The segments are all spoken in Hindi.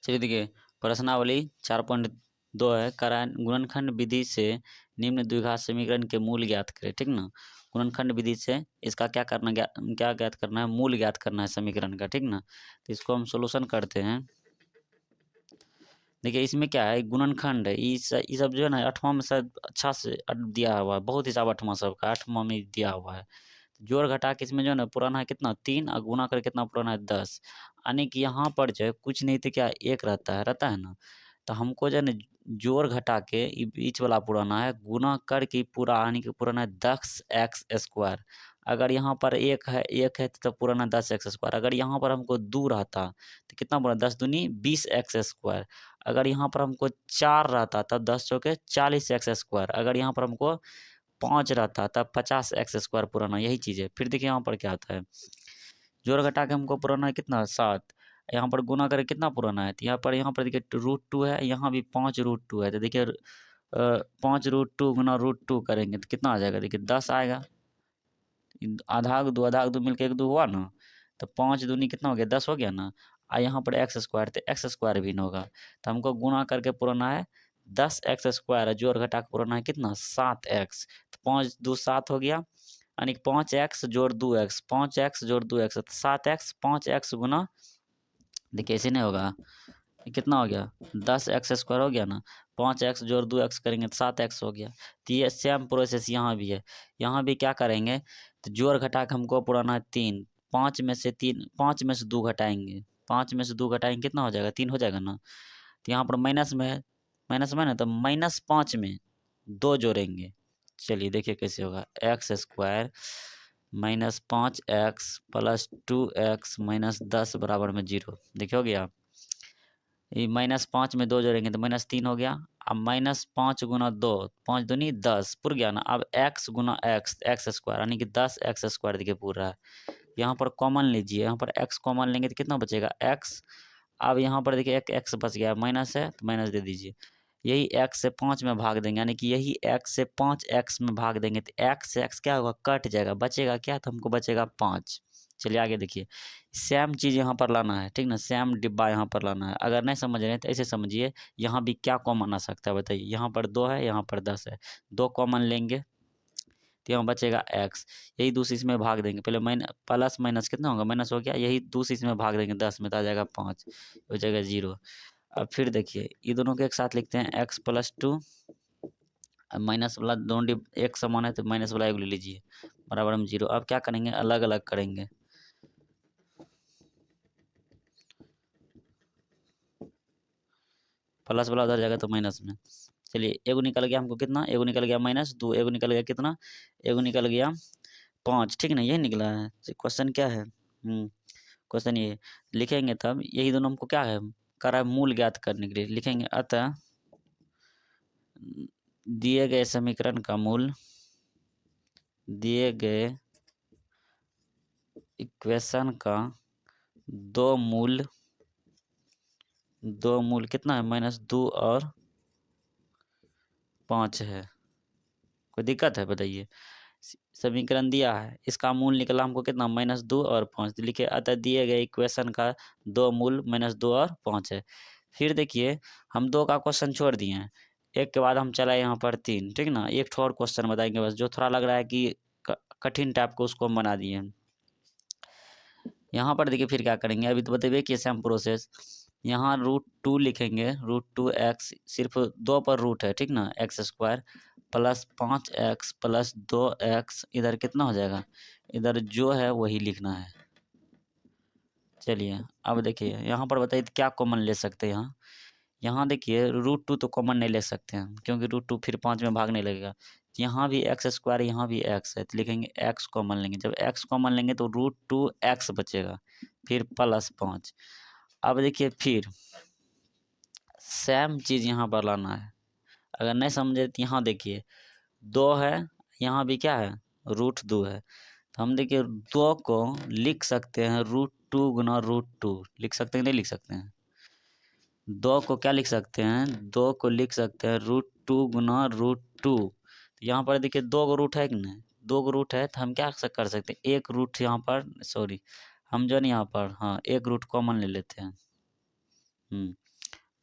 चलिए देखिए, प्रश्नावली 4.2 है, करान गुणनखंड विधि से निम्न द्विघात समीकरण के मूल ज्ञात करें। ठीक ना, गुणनखंड विधि से इसका क्या करना, क्या ज्ञात करना है, मूल ज्ञात करना है समीकरण का। ठीक ना, तो इसको हम सोल्यूशन करते हैं। देखिए इसमें क्या है, गुणनखंड है, ये सब जो है ना 8वां में सब अच्छा से दिया हुआ है, बहुत हिसाब 8वां सबका 8वां में दिया हुआ है। जोड़ घटा के इसमें जो है ना पुराना है कितना 3 और गुना कर कितना पुराना है 10, यानी कि यहाँ पर जो है कुछ नहीं तो क्या एक रहता है ना, तो हमको जो है ना जोड़ घटा के बीच वाला पुराना है, गुना कर के पूरा यानी कि पुराना है 10x²। अगर यहाँ पर एक है तो पुराना 10x²। अगर यहाँ पर हमको 2 रहता तो कितना पुराना 10 दूनी 20x²। अगर यहाँ पर हमको 4 रहता तब 10 चौके 40x²। अगर यहाँ पर हमको 5 रहता तब 50x² पुराना, यही चीज़ है। फिर देखिए यहाँ पर क्या आता है, जोड़ घटा के हमको पुराना है कितना 7, यहाँ पर गुना करके कितना पुराना है, तो यहाँ पर देखिए √2 है, यहाँ भी 5√2 है। तो देखिए 5√2 गुना √2 करेंगे तो कितना आ जाएगा, देखिए 10 आएगा। आधा के दो मिलकर 1 2 हुआ ना, तो 5 दूनी कितना हो गया 10 हो गया ना। और यहाँ पर x², तो x² भी न होगा, तो हमको गुना करके पुराना है 10x², जोड़ घटा के पुराना है कितना 7x। तो 5 2 7 हो गया, यानी 5x जोड़ 2x, 5x जोड़ 2x, 7x 5x गुना, देखिए ऐसे नहीं होगा, ये कितना हो गया 10x² हो गया ना, 5x जोड़ 2x करेंगे तो 7x हो गया। तो ये सेम प्रोसेस यहाँ भी है, यहाँ भी क्या करेंगे, तो जोड़ घटा के हमको पुराना है 3, 5 में से 2 घटाएंगे, 5 में से 2 घटाएंगे कितना हो जाएगा 3 हो जाएगा ना। तो यहाँ पर माइनस में है, ना तो -5 में 2 जोड़ेंगे। चलिए देखिए कैसे होगा, x² -5x + 2x - 10 बराबर में 0। देखिए हो गया, ये -5 में 2 जोड़ेंगे तो -3 हो गया। अब -5 गुना 2, 5 दूनी 10 पुर गया ना। अब x गुना x² यानी कि 10x² देखिए पूर रहा है। यहाँ पर कॉमन लीजिए, यहाँ पर x कॉमन लेंगे तो कितना बचेगा x। अब यहाँ पर देखिए एक x बच गया, माइनस है तो माइनस दे दीजिए। यही x से 5 में भाग देंगे, यानी कि यही x से 5x में भाग देंगे तो x से x क्या होगा कट जाएगा, बचेगा क्या, तो हमको बचेगा 5। चलिए आगे देखिए, सेम चीज़ यहाँ पर लाना है। ठीक ना, सेम डिब्बा यहाँ पर लाना है। अगर नहीं समझ रहे हैं तो ऐसे समझिए, यहाँ भी क्या कॉमन आ सकता है बताइए, यहाँ पर 2 है, यहाँ पर 10 है, 2 कॉमन लेंगे तो यहाँ बचेगा x। यही दूसरी इसमें भाग देंगे, पहले प्लस माइनस कितना होगा माइनस हो गया, यही दूसरी इसमें भाग देंगे 10 में तो आ जाएगा 5, हो जाएगा 0। अब फिर देखिए ये दोनों को एक साथ लिखते हैं x + 2, माइनस वाला दोनों एक समान है तो माइनस वाला एक ले लीजिए, बराबर में 0। अब क्या करेंगे, अलग अलग करेंगे, प्लस वाला उधर जाएगा तो माइनस में। चलिए एगो निकल गया हमको कितना, एगो निकल गया -2, एगो निकल गया कितना, एगो निकल गया 5। ठीक ना, यही निकला है क्वेश्चन क्या है, क्वेश्चन ये लिखेंगे तब यही दोनों हमको क्या है करा है, मूल ज्ञात करने के लिए लिखेंगे। अतः दिए गए समीकरण का मूल, दिए गए इक्वेशन का दो मूल कितना है -2 और 5 है। कोई दिक्कत है बताइए, समीकरण दिया है, इसका मूल निकला हमको कितना -2 और 5 लिखे। अतः दिए गए इक्वेशन का दो मूल -2 और 5 है। फिर देखिए हम 2 का क्वेश्चन छोड़ दिए हैं, एक के बाद हम चलाए यहाँ पर 3। ठीक ना, एक ठो और क्वेश्चन बताएंगे बस, जो थोड़ा लग रहा है कि कठिन टाइप को, उसको हम बना दिए हैं। यहाँ पर देखिए फिर क्या करेंगे, अभी तो बताइए कि सेम प्रोसेस, यहाँ √2 लिखेंगे, √2x सिर्फ 2 पर रूट है। ठीक ना, x² + 5x + 2x, इधर कितना हो जाएगा, इधर जो है वही लिखना है। चलिए अब देखिए यहाँ पर बताइए क्या कॉमन ले सकते हैं, यहाँ देखिए √2 तो कॉमन नहीं ले सकते हैं, क्योंकि √2 फिर 5 में भाग नहीं लगेगा। यहाँ भी x², यहाँ भी x है, तो लिखेंगे x कॉमन लेंगे। जब x कॉमन लेंगे तो √2x बचेगा, फिर +5। अब देखिए फिर सेम चीज़ यहाँ पर लाना है। अगर नहीं समझे तो यहाँ देखिए 2 है, यहाँ भी क्या है √2 है, तो हम देखिए 2 को लिख सकते हैं √2 गुना √2, लिख सकते हैं नहीं लिख सकते हैं, 2 को क्या लिख सकते हैं, 2 को लिख सकते हैं √2 गुना √2। तो यहाँ पर देखिए 2 को रूट है कि नहीं, 2 को रूट है तो हम क्या कर सकते हैं, एक रूट यहाँ पर, सॉरी हम जो है यहाँ पर हाँ एक रूट कॉमन ले लेते हैं।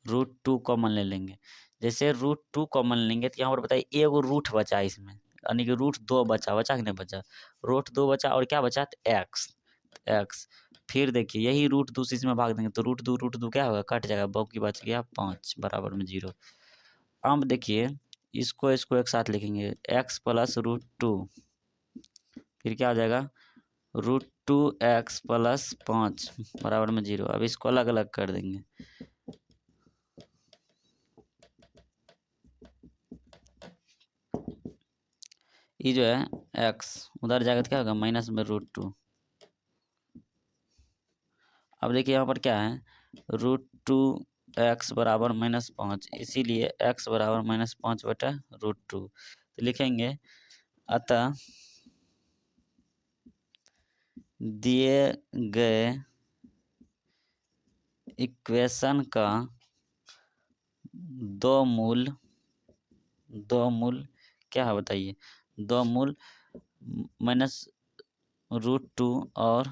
√2 कॉमन ले लेंगे। जैसे √2 कॉमन लेंगे तो यहाँ पर बताइए एगो रूट बचा इसमें, यानी कि √2 बचा कि नहीं बचा, √2 बचा और क्या बचा एक्स। फिर देखिए यही √2 से इसमें भाग देंगे तो √2 क्या होगा, कट जाएगा, बाकी बच गया 5 बराबर में 0। अब देखिए इसको एक साथ लिखेंगे x प्लस √2, फिर क्या हो जाएगा √2x प्लस 5 बराबर में 0। अब इसको अलग अलग कर देंगे, ये जो है x उधर जाएगा तो क्या होगा माइनस में √2। अब देखिए यहाँ पर क्या है √2x बराबर -5, इसीलिए x बराबर -5 बटा √2। तो लिखेंगे अतः दिए गए इक्वेशन का दो मूल क्या है बताइए, दो मूल -√2 और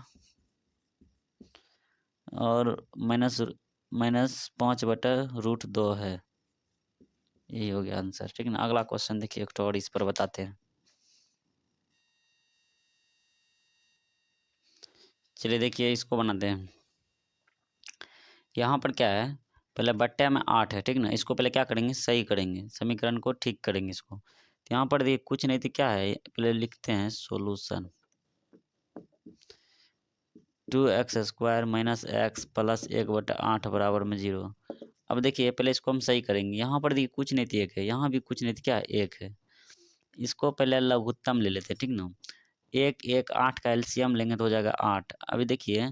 -5 बटा √2 है। यही हो गया आंसर, ठीक है ना। अगला क्वेश्चन देखिए एक और इस पर बताते हैं। चलिए देखिए इसको बनाते हैं। यहाँ पर क्या है, पहले बट्टे में 8 है, ठीक ना। इसको पहले क्या करेंगे, सही करेंगे, समीकरण को ठीक करेंगे इसको। तो यहाँ पर देखिए कुछ नहीं तो क्या है, पहले लिखते हैं सोल्यूशन 2x² - x प्लस 1/8 बराबर में 0। अब देखिए पहले इसको हम सही करेंगे। यहाँ पर देखिए कुछ नहीं तो 1 है, यहाँ भी कुछ नहीं तो क्या है 1 है। इसको पहले लघुत्तम ले लेते हैं, ठीक ना। 8 का एलसीएम लेंगे तो हो जाएगा 8। अभी देखिए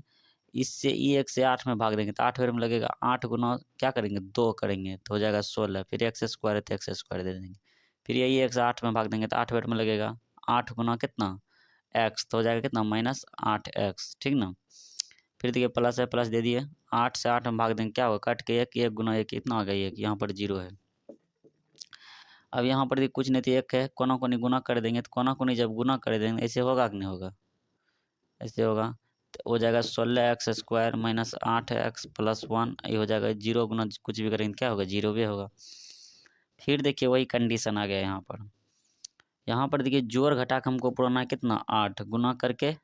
इससे 1 से 8 में भाग देंगे तो 8 में लगेगा, 8 गुना क्या करेंगे 2 करेंगे तो हो जाएगा 16। फिर x² है तो x² दे देंगे। फिर यही 1 से 8 में भाग देंगे तो 8 में लगेगा, 8 गुना कितना x तो हो जाएगा कितना -8x, ठीक ना। फिर देखिए प्लस है, प्लस दे दिए, 8 से 8 में भाग देंगे क्या होगा, कट के 1 गुना 1 इतना आ गया 1, यहाँ पर 0 है। अब यहाँ पर कुछ नहीं तो 1 है, कोना कोनी गुना कर देंगे तो कोना कोनी जब गुना कर देंगे ऐसे होगा कि नहीं होगा, ऐसे होगा तो हो जाएगा 16x² -8x प्लस 1, ये हो जाएगा 0 गुना कुछ भी करेंगे क्या होगा 0 भी होगा। फिर देखिए वही कंडीशन आ गया यहाँ पर देखिए जोड़ घटा के हमको पुराना कितना 8 गुना करके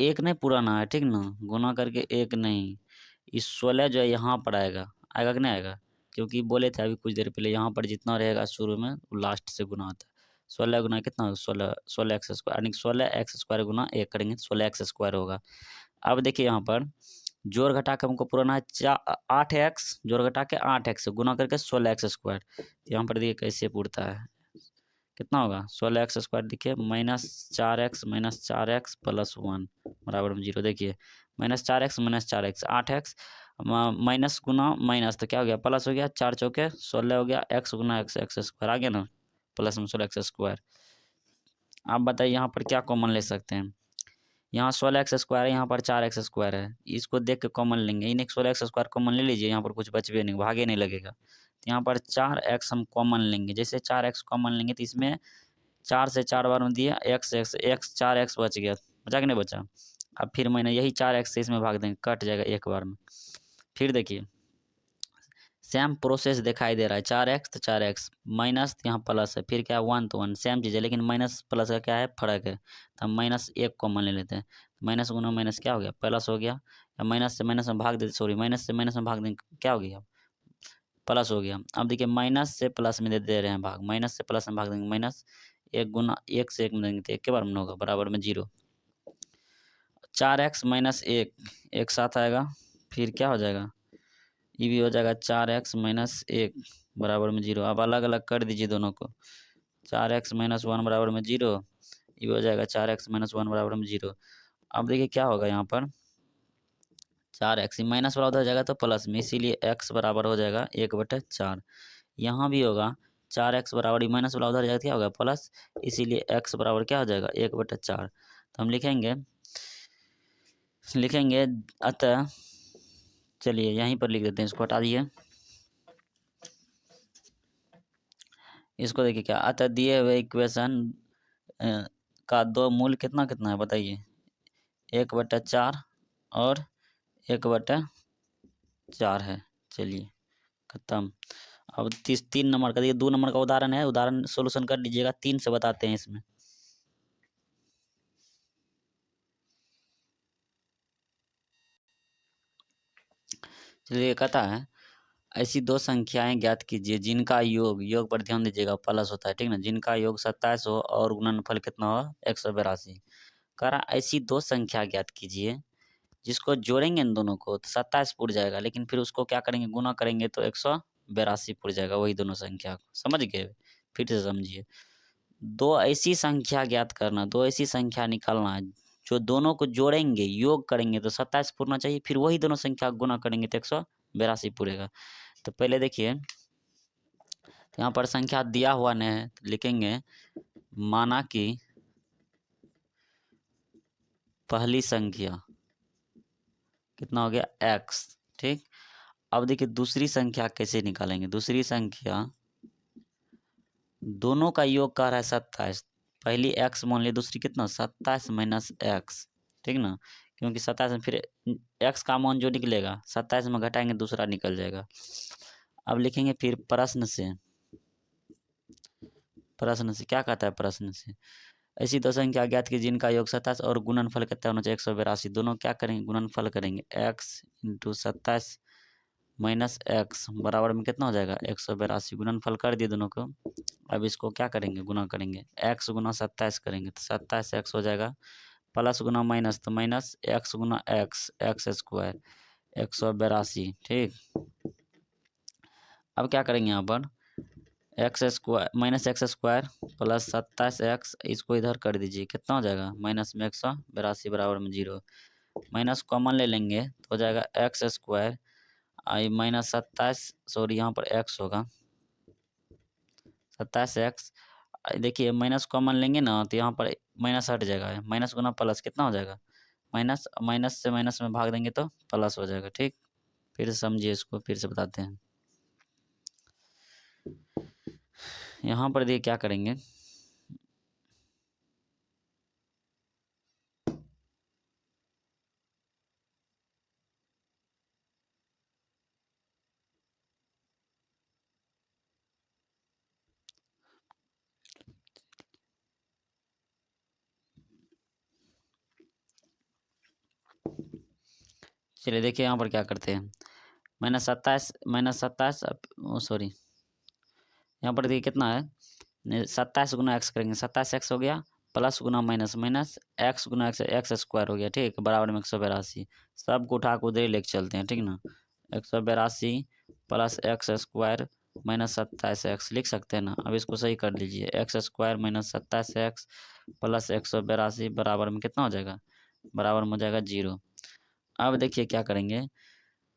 1 नहीं पुराना है, ठीक ना, गुना करके 1 नहीं, इस 16 जो है यहाँ पर आएगा कि नहीं आएगा, क्योंकि बोले थे अभी कुछ देर पहले यहाँ पर जितना रहेगा शुरू में वो लास्ट से गुना होता है। 16 गुना कितना होगा 16x² यानी 16x² गुना 1 करेंगे 16x² होगा। अब देखिए यहाँ पर जोड़ घटा के हमको पुराना है 8x, जोड़ घटा के 8x गुना करके 16x²। यहाँ पर देखिए कैसे पुरता है, कितना होगा 16x² देखिए -4x प्लस 1 बराबर में 0। देखिए -4x 8x माइनस गुना माइनस तो क्या हो गया प्लस हो गया, 4 चौके 16 हो गया, x गुना x² आ गया ना, प्लस में 16x²। आप बताइए यहाँ पर क्या कॉमन ले सकते हैं, यहाँ 16x² है, यहाँ पर 4x² है, इसको देख के कॉमन लेंगे, इन्हें 16x² कॉमन ले लीजिए, यहाँ पर कुछ बचबे नहीं, भागे नहीं लगेगा। तो यहाँ पर 4x हम कॉमन लेंगे, जैसे 4x कॉमन लेंगे तो इसमें 4 से 4 बार में दिया x 4x बच गया, बचा कि नहीं बचा। अब फिर मैंने यही 4x से इसमें भाग देंगे, कट जाएगा एक बार में। फिर देखिए सेम प्रोसेस दिखाई दे रहा है, 4x तो 4x माइनस यहाँ प्लस है, फिर क्या है 1 तो 1 सेम चीज़ है, लेकिन माइनस प्लस का क्या है फर्क है, तो हम -1 कॉमन ले लेते हैं। माइनस गुना माइनस क्या हो गया प्लस हो गया, या माइनस से माइनस में भाग देते, सॉरी माइनस से माइनस में भाग देंगे क्या हो गया प्लस हो गया। अब देखिए माइनस से प्लस में दे रहे हैं भाग, माइनस से प्लस में भाग देंगे माइनस, 1 गुना 1 से 1 में देंगे तो 1 के बार में होगा बराबर में 0। 4x - 1 एक साथ आएगा, फिर क्या हो जाएगा ये भी हो जाएगा 4x - 1 बराबर में 0। अब अलग अलग कर दीजिए दोनों को, 4x - 1 बराबर में 0, ये भी हो जाएगा 4x - 1 बराबर में 0। अब देखिए क्या होगा यहाँ पर 4x माइनस वाला उधर जाएगा तो प्लस में, इसीलिए x बराबर हो जाएगा 1/4। यहाँ भी होगा 4x बराबर माइनस वाला उधर जाएगा क्या होगा प्लस, इसीलिए x बराबर क्या हो जाएगा 1/4। तो हम लिखेंगे अतः, चलिए यहीं पर लिख देते हैं, इसको हटा दिए, इसको देखिए क्या अतः दिए हुए इक्वेशन का दो मूल कितना कितना है बताइए, 1/4 और 1/4 है। चलिए खत्म। अब 3 नंबर का, ये 2 नंबर का उदाहरण है, उदाहरण सोल्यूशन कर लीजिएगा, 3 से बताते हैं इसमें। चलिए कहता है ऐसी दो संख्याएं ज्ञात कीजिए जिनका योग पर ध्यान दीजिएगा प्लस होता है, ठीक ना, जिनका योग 27 हो और गुणनफल कितना हो 182। कह रहा ऐसी दो संख्या ज्ञात कीजिए जिसको जोड़ेंगे इन दोनों को तो 27 पुर जाएगा, लेकिन फिर उसको क्या करेंगे गुना करेंगे तो 182 पुर जाएगा, वही दोनों संख्या को। समझ गए? फिर से समझिए। दो ऐसी संख्या ज्ञात करना, दो ऐसी संख्या निकालना है जो दोनों को जोड़ेंगे योग करेंगे तो 27 पूरना चाहिए, फिर वही दोनों संख्या गुना करेंगे तो 182 पूरेगा। तो पहले देखिए यहाँ पर संख्या दिया हुआ नहीं है तो लिखेंगे माना कि पहली संख्या कितना हो गया x, ठीक। अब देखिए दूसरी संख्या कैसे निकालेंगे, दूसरी संख्या दोनों का योग कर रहा है 27, पहली x मान लिया, दूसरी कितना 27 माइनस एक्स, ठीक ना, क्योंकि 27 में फिर x का मान जो निकलेगा 27 में घटाएंगे दूसरा निकल जाएगा। अब लिखेंगे फिर प्रश्न से क्या कहता है, प्रश्न से ऐसी दो संख्या ज्ञात की जिनका योग 27 और गुणनफल कितना होना चाहिए 182, दोनों क्या करेंगे गुणनफल करेंगे x इंटू 27 माइनस एक्स बराबर में कितना हो जाएगा 182, गुणनफल कर दिए दोनों को। अब इसको क्या करेंगे गुना करेंगे, x गुना 27 करेंगे तो 27 x हो जाएगा, प्लस गुना माइनस तो माइनस x गुना एक्स स्क्वायर 182, ठीक। अब क्या करेंगे यहाँ पर x square minus x square plus 27x, इसको इधर कर दीजिए कितना हो जाएगा माइनस में 182 बराबर में 0, माइनस कॉमन ले लेंगे तो हो जाएगा एक्स स्क्वायर आई माइनस 27, सॉरी यहाँ पर x होगा 27x। देखिए माइनस कॉमन लेंगे ना तो यहाँ पर माइनस हट जाएगा, माइनस गुना प्लस कितना हो जाएगा माइनस, माइनस से माइनस में भाग देंगे तो प्लस हो जाएगा, ठीक। फिर से समझिए, इसको फिर से बताते हैं। यहाँ पर देखिए क्या करेंगे, चलिए देखिए यहाँ पर क्या करते हैं, माइनस सत्ताईस सॉरी यहाँ पर देखिए कितना है 27 गुना एक्स करेंगे, 27x हो गया प्लस गुना माइनस माइनस एक्स गुना एक्स एक्स स्क्वायर हो गया, ठीक, बराबर में 182। सबको उठा कर उधर ही लेके चलते हैं, ठीक ना, 182 plus x square minus 27x लिख सकते हैं ना। अब इसको सही कर लीजिए, x square minus 27x plus 182 बराबर में कितना हो जाएगा, बराबर में हो जाएगा 0। अब देखिए क्या करेंगे,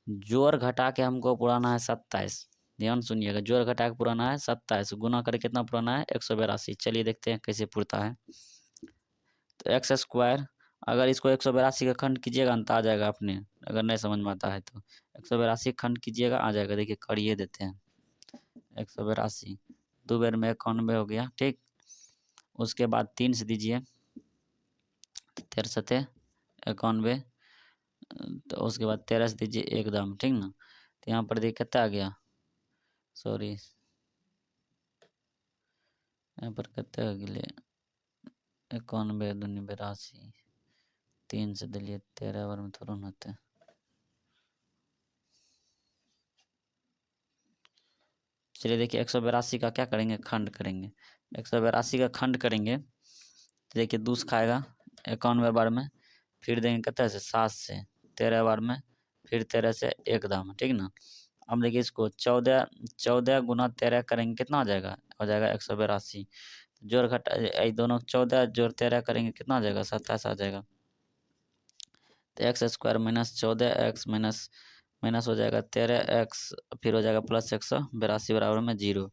जोड़ घटा के हमको पुराना है 27, ध्यान सुनिएगा, जोड़ घटा के पुराना है 27, गुना करके कितना पुराना है 182। चलिए देखते हैं कैसे पुरता है। तो एक्स स्क्वायर, अगर इसको 182 का खंड कीजिएगा तो आ जाएगा अपने, अगर नहीं समझ में आता है तो 182 खंड कीजिएगा आ जाएगा। देखिए करिए देते हैं 182, 2 बेर में 91 हो गया, ठीक। उसके बाद 3 से दीजिए 13 सते 91, तो उसके बाद 13 से दीजिए एकदम, ठीक ना। तो यहाँ पर देखिए कितना आ गया, सॉरी यहाँ पर कितने अगले 91 दूनी 82, 3 से दिलिए 13 बार में थोड़ा होते हैं। चलिए देखिए 182 का क्या करेंगे खंड करेंगे, 182 का खंड करेंगे तो देखिए दूस खाएगा 91 बार में, फिर देंगे कितने से 7 से 13 बार में, फिर 13 से एकदम, ठीक ना। अब देखिए इसको 14 गुना 13 करेंगे कितना हो जाएगा 182, जोड़ घटा दोनों 14 जोड़ 13 करेंगे कितना हो जाएगा 27 आ जाएगा। तो x square minus 14x minus minus हो जाएगा 13x, फिर हो जाएगा प्लस 182 बराबर में 0।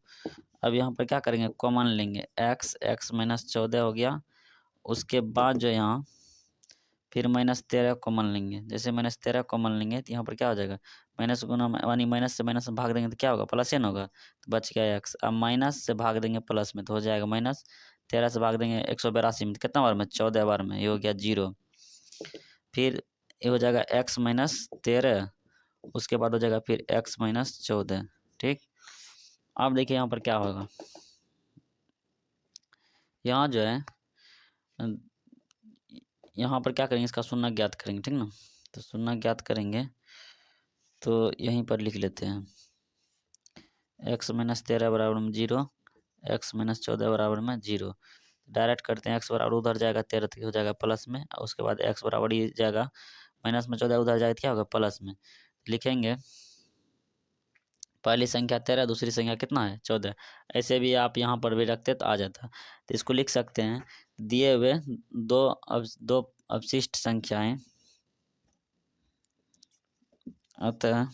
अब यहाँ पर क्या करेंगे कॉमन लेंगे, x माइनस 14 हो गया, उसके बाद जो यहाँ फिर माइनस 13 कॉमन लेंगे, जैसे माइनस 13 कॉमन लेंगे तो यहाँ पर क्या हो जाएगा माइनस गुना यानी माइनस से माइनस में भाग देंगे तो क्या होगा प्लस एन होगा, तो बच गया x। अब माइनस से भाग देंगे प्लस में तो हो जाएगा माइनस, 13 से भाग देंगे 182 में, कितना बार में 14 बार में, ये हो गया 0। फिर ये हो जाएगा x माइनस 13, उसके बाद हो जाएगा फिर x माइनस 14, ठीक। अब देखिए यहाँ पर क्या होगा, यहाँ जो है यहाँ पर क्या करेंगे, इसका शून्य ज्ञात करेंगे, ठीक ना। तो शून्य ज्ञात करेंगे तो यहीं पर लिख लेते हैं x माइनस 13 बराबर में 0, x माइनस 14 बराबर में 0। डायरेक्ट करते हैं, x बराबर उधर जाएगा 13 तो हो जाएगा प्लस में, और उसके बाद x बराबर ये जाएगा माइनस में, 14 उधर जाएगा क्या होगा प्लस में। लिखेंगे पहली संख्या 13, दूसरी संख्या कितना है 14। ऐसे भी आप यहाँ पर भी रखते तो आ जाता। तो इसको लिख सकते हैं, दिए हुए दो अवशिष्ट संख्याएं, अतः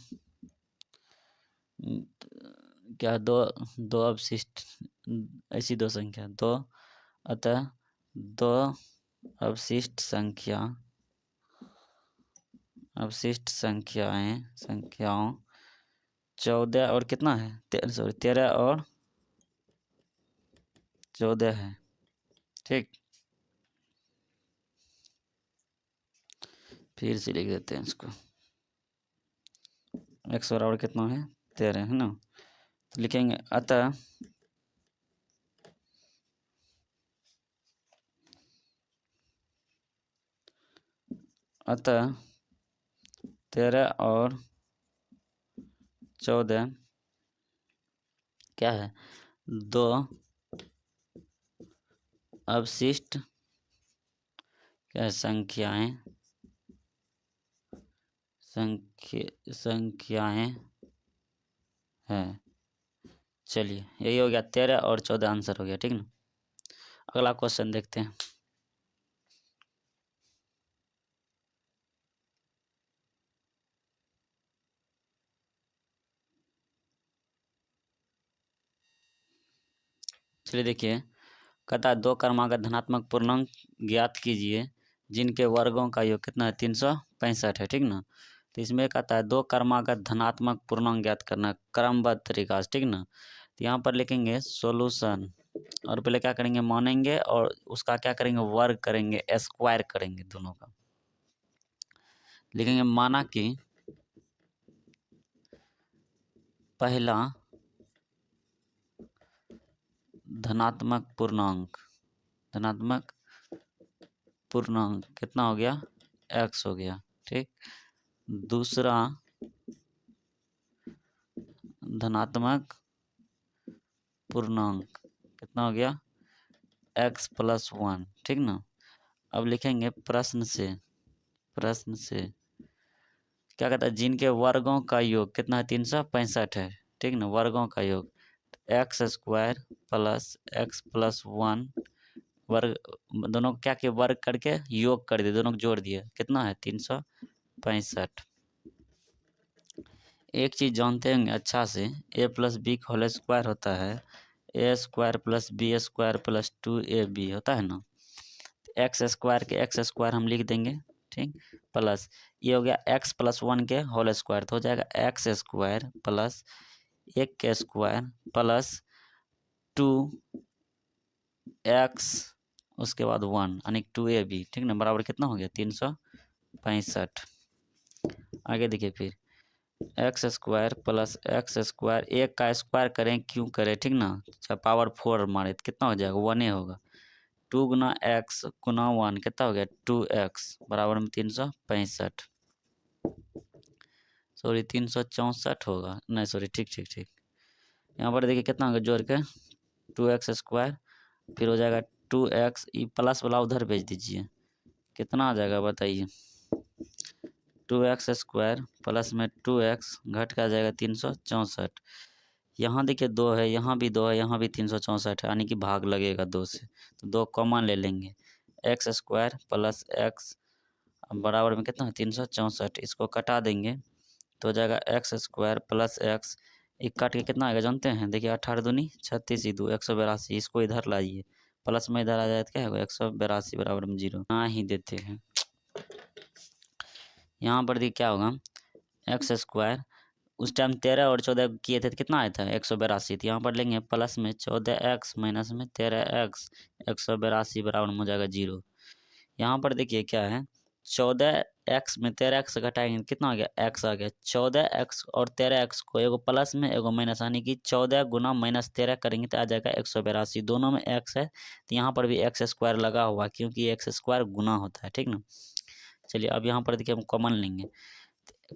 क्या दो अवशिष्ट, ऐसी दो संख्या दो, अतः दो अवशिष्ट संख्याओं 14 और कितना है 13 और 14 है, ठीक। फिर से लिख देते हैं इसको, x बराबर कितना है 13 है ना। तो लिखेंगे अतः अतः 13 और 14 क्या है, दो अवशिष्ट क्या संख्याएं हैं। चलिए यही हो गया, 13 और 14 आंसर हो गया, ठीक ना। अगला क्वेश्चन देखते हैं। चलिए देखिए, कहता है दो क्रमागत धनात्मक पूर्णांक ज्ञात कीजिए जिनके वर्गों का योग कितना है 365 है, ठीक ना। तो इसमें कहता है दो क्रमागत धनात्मक पूर्णांक ज्ञात करना क्रमबद्ध तरीका से, ठीक ना। तो यहाँ पर लिखेंगे सॉल्यूशन, और पहले क्या करेंगे मानेंगे और उसका क्या करेंगे वर्ग करेंगे, स्क्वायर करेंगे दोनों का। लिखेंगे माना कि पहला धनात्मक पूर्णांक कितना हो गया x हो गया, ठीक। दूसरा धनात्मक पूर्णांक कितना हो गया x प्लस 1, ठीक ना। अब लिखेंगे प्रश्न से क्या कहता है जिनके वर्गों का योग कितना है 365 है, ठीक ना। वर्गों का योग x square plus x plus 1 वर्ग, दोनों क्या किए वर्ग करके योग कर दिए, दोनों को जोड़ दिए, कितना है 365। एक चीज जानते होंगे अच्छा से, a प्लस बी का होल स्क्वायर होता है a square plus B square plus 2ab होता है ना। एक्स स्क्वायर के एक्स स्क्वायर हम लिख देंगे, ठीक, प्लस ये हो गया x प्लस 1 के होल स्क्वायर, तो हो जाएगा एक्स स्क्वायर प्लस 1 के स्क्वायर प्लस 2x उसके बाद 1 यानी 2ab, ठीक ना, बराबर कितना हो गया 365। आगे देखिए फिर x square plus x square, एक का स्क्वायर करें क्यों करें, ठीक ना, चाहे पावर 4 मारे तो कितना हो जाएगा 1 होगा। 2 गुना एक्स गुना 1 कितना हो गया 2x बराबर में 365, सॉरी 364 होगा, नहीं सॉरी, ठीक ठीक ठीक। यहाँ पर देखिए कितना होगा जोड़ के 2x स्क्वायर, फिर हो जाएगा 2x, ये प्लस वाला उधर भेज दीजिए, कितना आ जाएगा बताइए 2x स्क्वायर प्लस में 2x घट का जाएगा 364। यहाँ देखिए 2 है, यहाँ भी 2 है, यहाँ भी 364 है, यानी कि भाग लगेगा 2 से, तो 2 कॉमन ले लेंगे, एक्स स्क्वायर प्लस एक्स बराबर में कितना है 364, इसको कटा देंगे तो हो जाएगा एक्स स्क्वायर प्लस एक्स, एक काट के कितना आएगा जानते हैं, देखिए 18 दूनी 36 दो 182, इसको इधर लाइए प्लस में इधर आ जाए तो क्या होगा 182 बराबर में 0 ना ही देते हैं। यहाँ पर देखिए क्या होगा एक्स स्क्वायर, उस टाइम 13 और 14 किए थे तो कितना आया था 182, तो यहाँ पर लेंगे प्लस में 14x माइनस में 13x 182 बराबर हो जाएगा 0। यहाँ पर देखिए क्या है 14 एक्स में 13x घटाएंगे कितना आ गया, x आ गया 14x, और 13x को एगो प्लस में एगो माइनस, यानी कि 14 गुना माइनस 13 करेंगे तो आ जाएगा 182। दोनों में x है तो यहाँ पर भी एक्स स्क्वायर लगा हुआ, क्योंकि एक्स स्क्वायर गुना होता है, ठीक ना। चलिए अब यहाँ पर देखिए हम कॉमन लेंगे,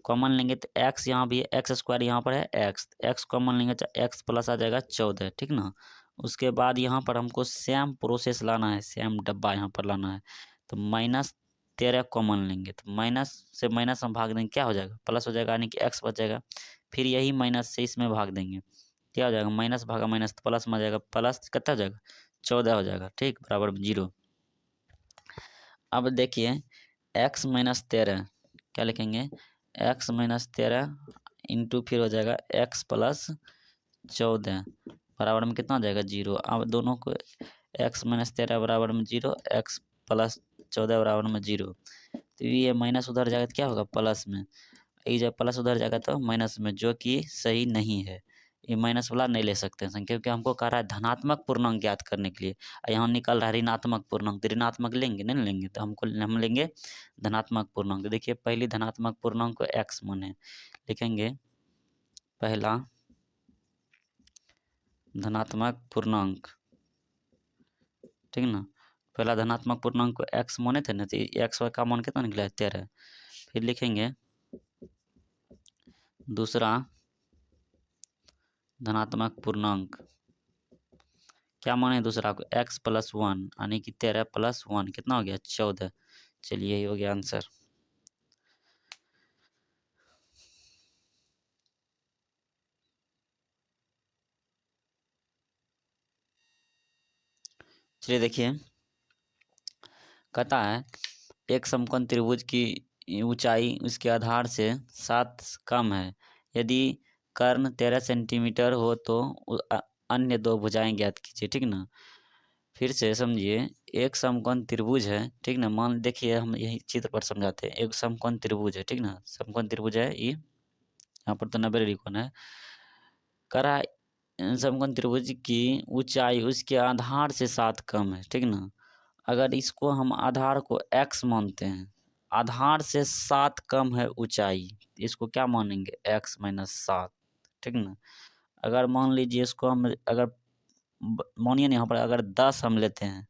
कॉमन लेंगे तो x यहाँ भी है, एक्स स्क्वायर यहाँ पर है x कॉमन लेंगे तो x प्लस आ जाएगा 14, ठीक ना। उसके बाद यहाँ पर हमको सेम प्रोसेस लाना है, सेम डब्बा यहाँ पर लाना है, तो -13 कॉमन लेंगे तो माइनस से माइनस हम भाग देंगे, क्या हो जाएगा, प्लस हो जाएगा, यानी कि x बच जाएगा। फिर यही माइनस से इसमें भाग देंगे, क्या हो जाएगा, माइनस भागा माइनस तो प्लस में आ जाएगा, प्लस कितना हो जाएगा 14 हो जाएगा, ठीक, बराबर 0। अब देखिए x माइनस 13 क्या लिखेंगे, x माइनस 13 इंटू फिर हो जाएगा x प्लस 14 बराबर में कितना हो जाएगा 0। अब दोनों को x माइनस 13 बराबर में 0, x प्लस 14 बराबर में 0, तो ये माइनस उधर जाएगा तो क्या होगा प्लस में, ये जब प्लस उधर जाएगा तो माइनस में, जो कि सही नहीं है। ये माइनस वाला नहीं ले सकते हैं संख्या, क्योंकि हमको कह रहा है धनात्मक पूर्णांक ज्ञात करने के लिए, यहाँ निकल रहा है ऋणात्मक पूर्णांक, तो ऋणात्मक लेंगे नहीं लेंगे, तो हम लेंगे धनात्मक पूर्णांक। तो देखिए पहली धनात्मक पूर्णांक को x माने, लिखेंगे पहला धनात्मक पूर्णांक, ठीक ना, पहला धनात्मक पूर्णांक को x माने थे ना, तो x का मान कितना निकला है 13। फिर लिखेंगे दूसरा धनात्मक पूर्णांक, क्या माने दूसरा को x प्लस 1, यानी कि 13 प्लस 1 कितना हो गया 14। चलिए यही हो गया आंसर। चलिए देखिए कहता है एक समकोण त्रिभुज की ऊंचाई उसके आधार से 7 कम है, यदि कर्ण 13 सेंटीमीटर हो तो अन्य दो भुजाएं ज्ञात कीजिए, ठीक ना। फिर से समझिए, एक समकोण त्रिभुज है, ठीक ना, मान देखिए हम यही चित्र पर समझाते हैं, एक समकोण त्रिभुज है, ठीक ना, समकोण त्रिभुज है ये, यहाँ पर तो 90 डिग्री कोण है, करा समकोण त्रिभुज की ऊंचाई उसके आधार से 7 कम है, ठीक ना। अगर इसको हम आधार को x मानते हैं, आधार से 7 कम है ऊंचाई, इसको क्या मानेंगे x माइनस 7, ठीक ना। अगर मान लीजिए इसको हम अगर मानिए ना, यहाँ पर अगर 10 हम लेते हैं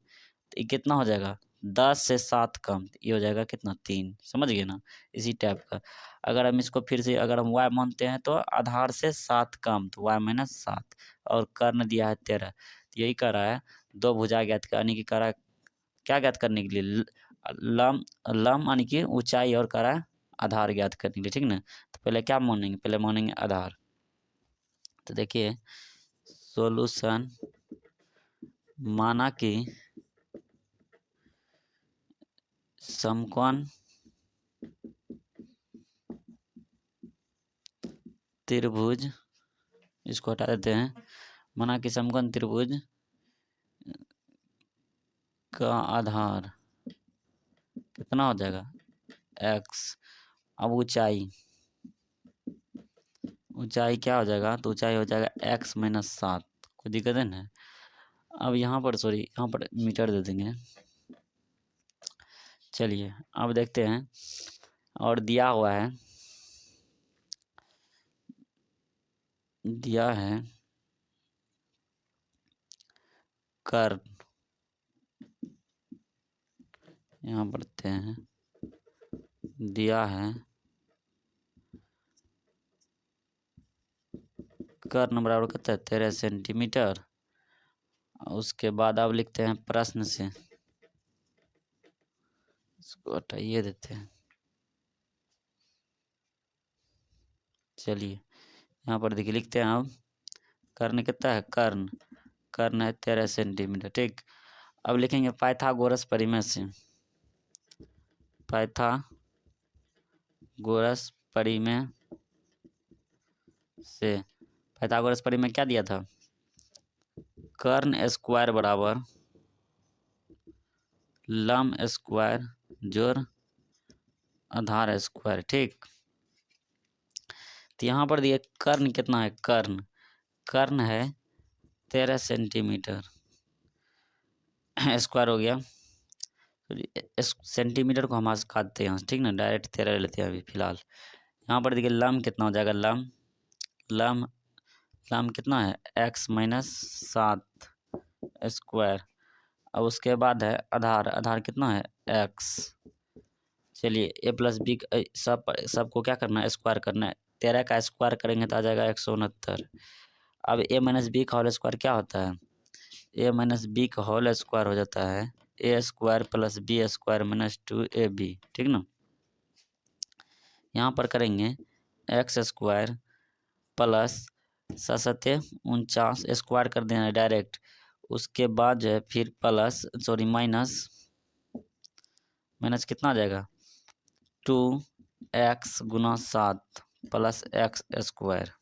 तो ये कितना हो जाएगा, 10 से 7 कम, तो ये हो जाएगा कितना 3, समझ गए ना, इसी टाइप का। अगर हम इसको फिर से अगर हम y मानते हैं तो आधार से 7 कम, तो y माइनस 7, और कर्ण दिया है 13, तो यही कह रहा है दो भुजा ज्ञात यानी कि कह रहा है क्या ज्ञात करने के लिए, लम लम यानी कि ऊंचाई, और कह रहा है आधार ज्ञात करने के लिए, ठीक ना। तो पहले क्या मानेंगे, पहले मानेंगे आधार। तो देखिए सॉल्यूशन, माना कि समकोण त्रिभुज, इसको हटा देते हैं, माना कि समकोण त्रिभुज का आधार कितना हो जाएगा x, अब ऊंचाई, ऊंचाई क्या हो जाएगा, तो ऊंचाई हो जाएगा x माइनस 7, कोई दिक्कत है ना। अब यहाँ पर सॉरी यहाँ पर मीटर दे देंगे। चलिए अब देखते हैं, और दिया हुआ है, दिया है कर्व, यहाँ पढ़ते हैं, दिया है कर्ण बराबर कितना है 13 सेंटीमीटर। उसके बाद अब लिखते हैं प्रश्न से, इसको हटाइए देते हैं। चलिए यहाँ पर देखिए लिखते हैं, अब कर्ण कितना है, कर्ण कर्ण है 13 सेंटीमीटर, ठीक। अब लिखेंगे पाइथागोरस परिमेय से, पाइथागोरस परिमेय से, पाइथागोरस परिमेय क्या दिया था, कर्ण स्क्वायर बराबर लम स्क्वायर जोड़ आधार स्क्वायर, ठीक। तो यहाँ पर दिए कर्ण कितना है, कर्ण कर्ण है 13 सेंटीमीटर, स्क्वायर हो गया, सेंटीमीटर को हम आज काटते हैं ठीक ना, डायरेक्ट 13 लेते हैं अभी फिलहाल। यहाँ पर देखिए लम कितना हो जाएगा, लम लम लम कितना है x-7 स्क्वायर। अब उसके बाद है आधार, आधार कितना है x। चलिए a प्लस बी सबको क्या करना है, स्क्वायर करना है। 13 का स्क्वायर करेंगे तो आ जाएगा 169। अब a माइनस बी का होल स्क्वायर क्या होता है, a माइनस बी का होल स्क्वायर हो जाता है a square plus B square minus 2ab, ठीक ना। यहाँ पर करेंगे एक्स स्क्वायर प्लस 7 स्क्वायर कर देना डायरेक्ट। उसके बाद जो है फिर प्लस माइनस कितना आ जाएगा 2x गुना 7 प्लस एक्स स्क्वायर।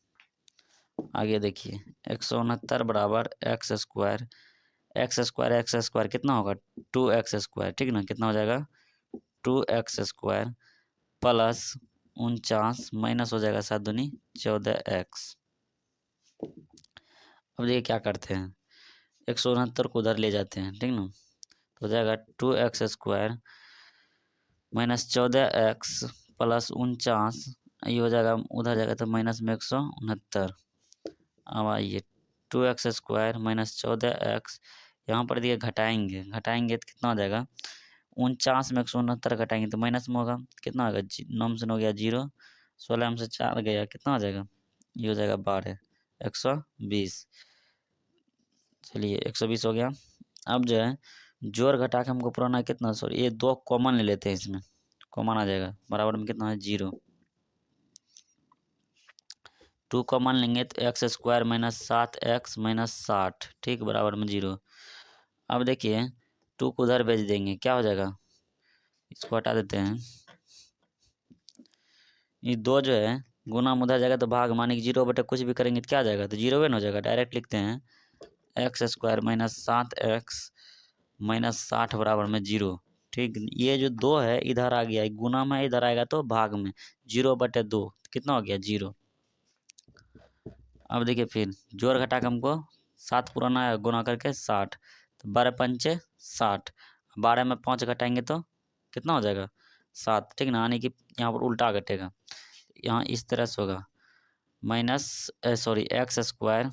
आगे देखिए 169 बराबर एक्स स्क्वायर कितना होगा 2x स्क्वायर, ठीक ना। कितना हो जाएगा 2x स्क्वायर प्लस 49 माइनस हो जाएगा 7 दूनी 14x। अब देखिए क्या करते हैं, 169 को उधर ले जाते हैं, ठीक ना। तो हो जाएगा 2x square minus 14x plus 49, ये हो जाएगा उधर जाएगा तो माइनस में 169। अब आइए 2x स्क्वायर माइनस 14x, यहाँ पर देखिए घटाएंगे तो कितना हो जाएगा 49 में 169 घटाएंगे तो माइनस में होगा, कितना होगा 9 से हो गया 0, 16 में से 4 गया, कितना हो जाएगा ये हो जाएगा 12 120। चलिए 120 हो गया। अब जो है जोड़ घटा के हमको पुराना कितना, सॉरी ये 2 कॉमन ले लेते हैं, इसमें कॉमन आ जाएगा बराबर में कितना है 0। 2 कॉमन लेंगे तो x square minus 7x minus 60, ठीक बराबर में 0। अब देखिए 2 को उधर भेज देंगे, क्या हो जाएगा, इसको हटा देते हैं। ये 2 जो है गुना में उधर जाएगा तो भाग, माने कि 0 बटे कुछ भी करेंगे तो क्या आ जाएगा, तो 0 हो जाएगा। डायरेक्ट लिखते हैं x square minus 7x minus 60 बराबर में 0, ठीक। ये जो 2 है इधर आ गया, गुना में इधर आएगा तो भाग में 0 बटे 2 कितना हो गया 0। अब देखिए फिर जोड़ घटा के हमको 7 पुराना है गुना करके 60, तो 12 पंचे 60, 12 में 5 घटाएंगे तो कितना हो जाएगा 7, ठीक ना। यानी कि यहाँ पर उल्टा घटेगा, यहाँ इस तरह से होगा minus x square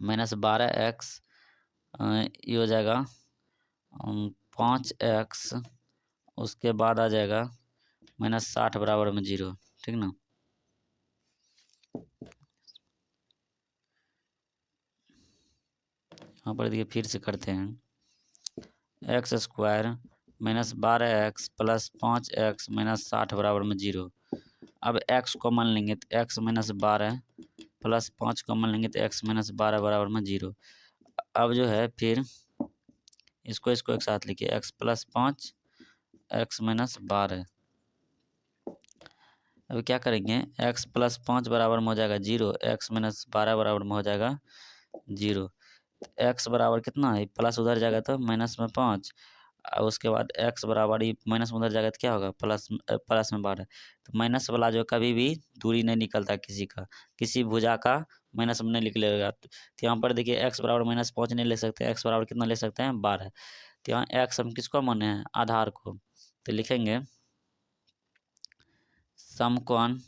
minus 12x, ये हो जाएगा 5x, उसके बाद आ जाएगा माइनस 60 बराबर में 0, ठीक ना। यहाँ पर देखिए फिर से करते हैं x square minus 12x plus 5x minus 60 बराबर में 0। अब x कॉमन लेंगे तो x माइनस 12 प्लस 5 कॉमन लेंगे तो x माइनस 12 बराबर में 0। अब जो है फिर इसको एक साथ लिखिए x प्लस 5 x माइनस 12। अब क्या करेंगे x प्लस 5 बराबर में हो जाएगा 0, x माइनस 12 बराबर में हो जाएगा 0। x बराबर कितना है, प्लस उधर जाएगा तो माइनस में 5, और उसके बाद x बराबर ही माइनस में उधर जाएगा तो क्या होगा प्लस में 12। तो माइनस वाला जो कभी भी दूरी नहीं निकलता किसी का, किसी भुजा का माइनस में नहीं निकलेगा। तो यहाँ पर देखिए x बराबर माइनस 5 नहीं ले सकते, x बराबर कितना ले सकते हैं 12। तो यहाँ x हम किसको माने हैं आधार को, तो लिखेंगे समकोण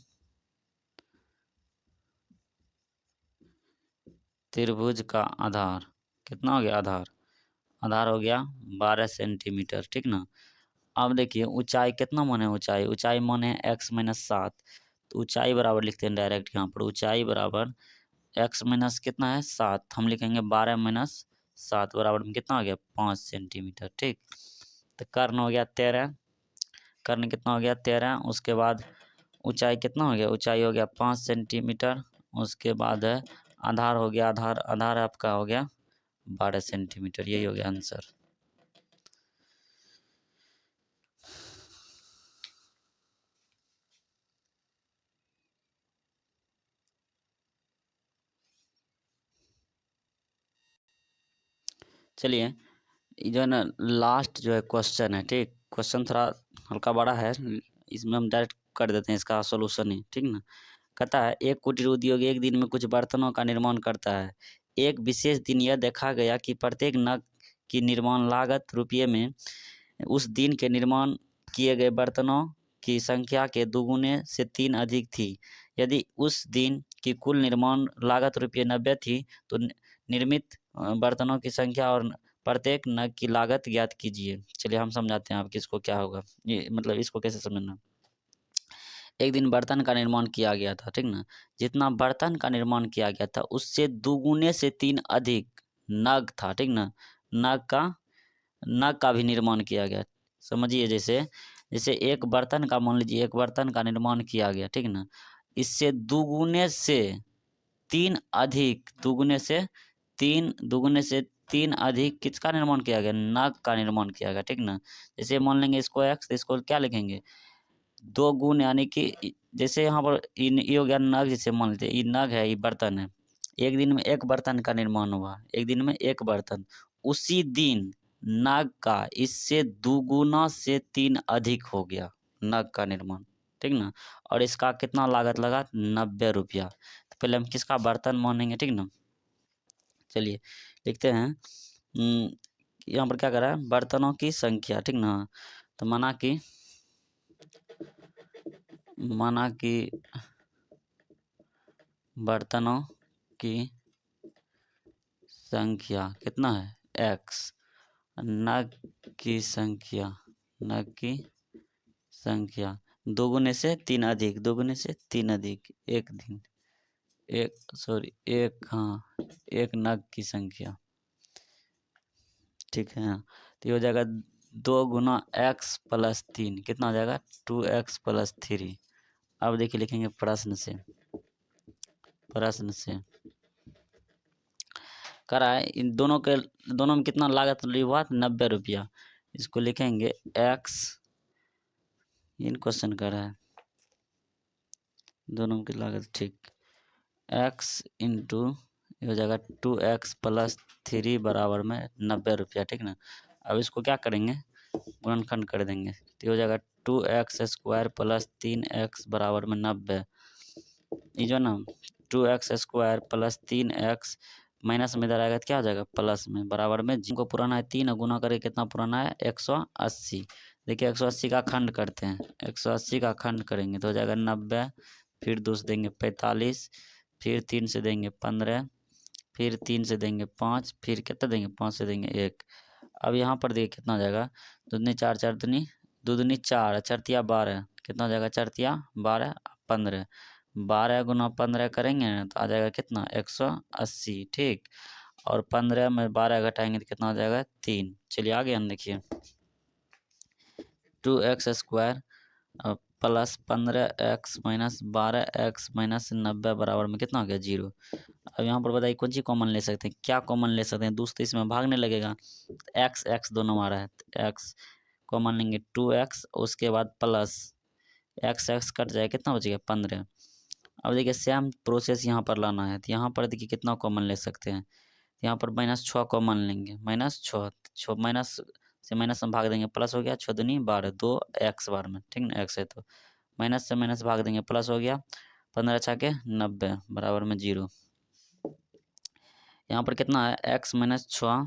त्रिभुज का आधार कितना हो गया, आधार हो गया 12 सेंटीमीटर, ठीक ना। अब देखिए ऊंचाई कितना माने, ऊंचाई माने x माइनस 7, तो ऊंचाई बराबर लिखते हैं डायरेक्ट यहाँ पर, ऊंचाई बराबर x माइनस कितना है 7, हम लिखेंगे 12 माइनस 7 बराबर में कितना हो गया 5 सेंटीमीटर, ठीक। तो कर्ण हो गया 13, कर्ण कितना हो गया 13। उसके बाद ऊंचाई कितना हो गया, ऊंचाई हो गया 5 सेंटीमीटर। उसके बाद है आधार हो गया, आधार आपका हो गया 12 सेंटीमीटर, यही हो गया आंसर। चलिए ये जो है ना लास्ट जो है क्वेश्चन है, ठीक। क्वेश्चन थोड़ा हल्का बड़ा है, इसमें हम डायरेक्ट कर देते हैं इसका सॉल्यूशन ही, ठीक ना। कहता है एक कुटीर उद्योग एक दिन में कुछ बर्तनों का निर्माण करता है। एक विशेष दिन यह देखा गया कि प्रत्येक नग की निर्माण लागत रुपये में उस दिन के निर्माण किए गए बर्तनों की संख्या के दोगुने से 3 अधिक थी। यदि उस दिन की कुल निर्माण लागत रुपये 90 थी तो निर्मित बर्तनों की संख्या और प्रत्येक नग की लागत ज्ञात कीजिए। चलिए हम समझाते हैं आपको इसको क्या होगा, ये मतलब इसको कैसे समझना। एक दिन बर्तन का निर्माण किया गया था, ठीक ना। जितना बर्तन का निर्माण किया गया था उससे दोगुने से 3 अधिक नग था, ठीक ना। नग का भी निर्माण किया गया। समझिए, जैसे जैसे एक बर्तन का, मान लीजिए एक बर्तन का निर्माण किया गया, ठीक ना। इससे दोगुने से 3 अधिक, दोगुने से तीन अधिक किसका निर्माण किया गया, नग का निर्माण किया गया, ठीक ना। जैसे मान लेंगे इसको x, तो इसको क्या लिखेंगे 2 गुण, यानी कि जैसे यहाँ पर ये हो गया नग। जैसे मान लेते ये नग है, ये बर्तन है। एक दिन में एक बर्तन का निर्माण हुआ, एक दिन में एक बर्तन। उसी दिन नग का इससे दुगुना से 3 अधिक हो गया नग का निर्माण, ठीक ना। और इसका कितना लागत लगा, 90 रुपया। तो पहले हम किसका बर्तन मानेंगे, ठीक ना। चलिए लिखते हैं, यहाँ पर क्या करा है, बर्तनों की संख्या, ठीक ना। तो माना कि बर्तनों की संख्या कितना है x, नग की संख्या दोगुने से 3 अधिक, दोगुने से 3 अधिक, एक दिन एक नग की संख्या, ठीक है। तो ये हो जाएगा 2 गुना x प्लस 3, कितना हो जाएगा 2x प्लस 3। अब देखिए लिखेंगे प्रश्न से करा है, इन दोनों में कितना लागत हुआ, 90 रुपया। इसको लिखेंगे x, इन क्वेश्चन कर रहा है दोनों की लागत, ठीक। x इंटू हो जाएगा 2x प्लस 3 बराबर में 90 रुपया, ठीक ना। अब इसको क्या करेंगे, गुणनखंड कर देंगे, तो हो जाएगा 2x स्क्वायर प्लस 3x बराबर में 90। ये जो ना 2x square plus 3x minus में इधर आएगा तो क्या हो जाएगा प्लस में, बराबर में जिनको पुराना है 3 गुना करके कितना पुराना है 180। देखिए 180 का खंड करते हैं, 180 का खंड करेंगे तो हो जाएगा 90, फिर 2 से देंगे 45, फिर 3 से देंगे 15, फिर 3 से देंगे 5, फिर कितना देंगे 5 से देंगे 1। अब यहाँ पर देखिए कितना हो जाएगा, दूनी 4, 4 दूनी 2 दूनी 4, 4 तिया 12, कितना हो जाएगा 4 तिया 12, 15, 12 गुना 15 करेंगे ना तो आ जाएगा कितना 180, ठीक। और 15 में 12 घटाएंगे तो कितना हो जाएगा 3। चलिए आगे हम देखिए 2x square plus 15x minus 12x minus 90 बराबर में कितना हो गया 0। अब यहाँ पर बताइए कौन सी कॉमन ले सकते हैं, क्या कॉमन ले सकते हैं, दोस्तों इसमें भागने लगेगा। x दोनों मारा है, तो x कॉमन लेंगे 2x, उसके बाद प्लस x कट जाएगा, कितना बचेगा 15। अब देखिए सेम प्रोसेस यहाँ पर लाना है, तो यहाँ पर देखिए कितना कॉमन ले सकते हैं, यहाँ पर -6 कॉमन लेंगे, -6 माइनस से माइनस में भाग देंगे, प्लस हो गया 6 दूनी 12, 2 x बार में, ठीक ना, x है तो माइनस से माइनस भाग देंगे, प्लस हो गया 15 छके 90 बराबर में 0। यहाँ पर कितना है x -6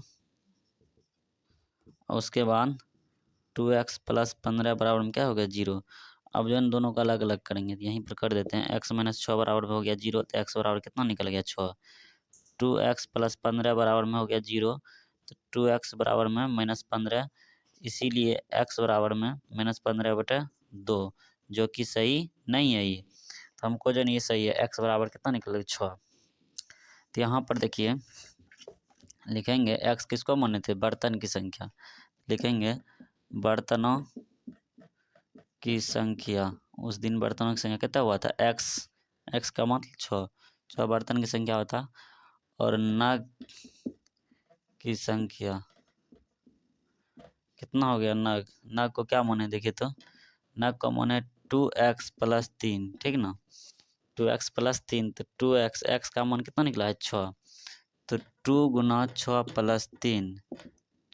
और उसके बाद 2x प्लस 15 बराबर में क्या हो गया 0। अब जो इन दोनों को अलग अलग करेंगे, यहीं पर कर देते हैं, x -6 बराबर में हो गया 0, तो x बराबर कितना निकल गया 6। 2x प्लस 15 बराबर में हो गया 0, तो 2x बराबर में -15, इसीलिए x बराबर में -15/2, जो कि सही नहीं है ये। तो हमको जो नहीं सही है, x बराबर कितना निकल गया 6। तो यहाँ पर देखिए लिखेंगे x किसको माने थे, बर्तन की संख्या, लिखेंगे बर्तनों की संख्या, उस दिन बर्तनों की संख्या कितना हुआ था x का मतलब 6 बर्तन की संख्या होता, और नग की संख्या कितना हो गया, नग को क्या माने, देखिए तो नग को माने 2x प्लस 3, ठीक ना, 2x प्लस 3, तो 2x, x का मान कितना निकला है 6, तो 2 गुना 6 प्लस 3,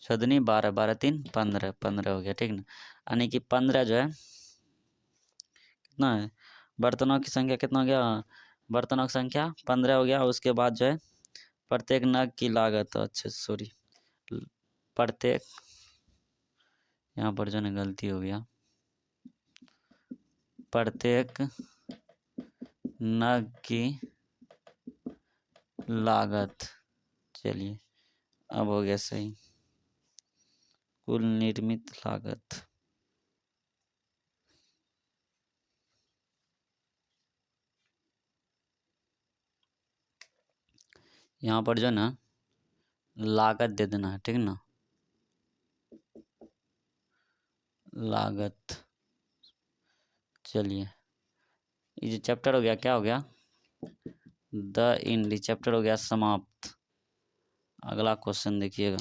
6 दूनी 12, 12 3 15, 15 हो गया, ठीक ना। यानी कि 15 जो है कितना है, बर्तनों की संख्या कितना हो गया, बर्तनों की संख्या 15 हो गया। उसके बाद जो है प्रत्येक नग की लागत, अच्छा सॉरी प्रत्येक, यहाँ पर जो है गलती हो गया, प्रत्येक नग की लागत, चलिए अब हो गया सही, कुल निर्मित लागत। यहाँ पर जो ना लागत दे देना है, ठीक ना, लागत। चलिए ये जो चैप्टर हो गया क्या हो गया, द एंड, चैप्टर हो गया समाप्त। अगला क्वेश्चन देखिएगा।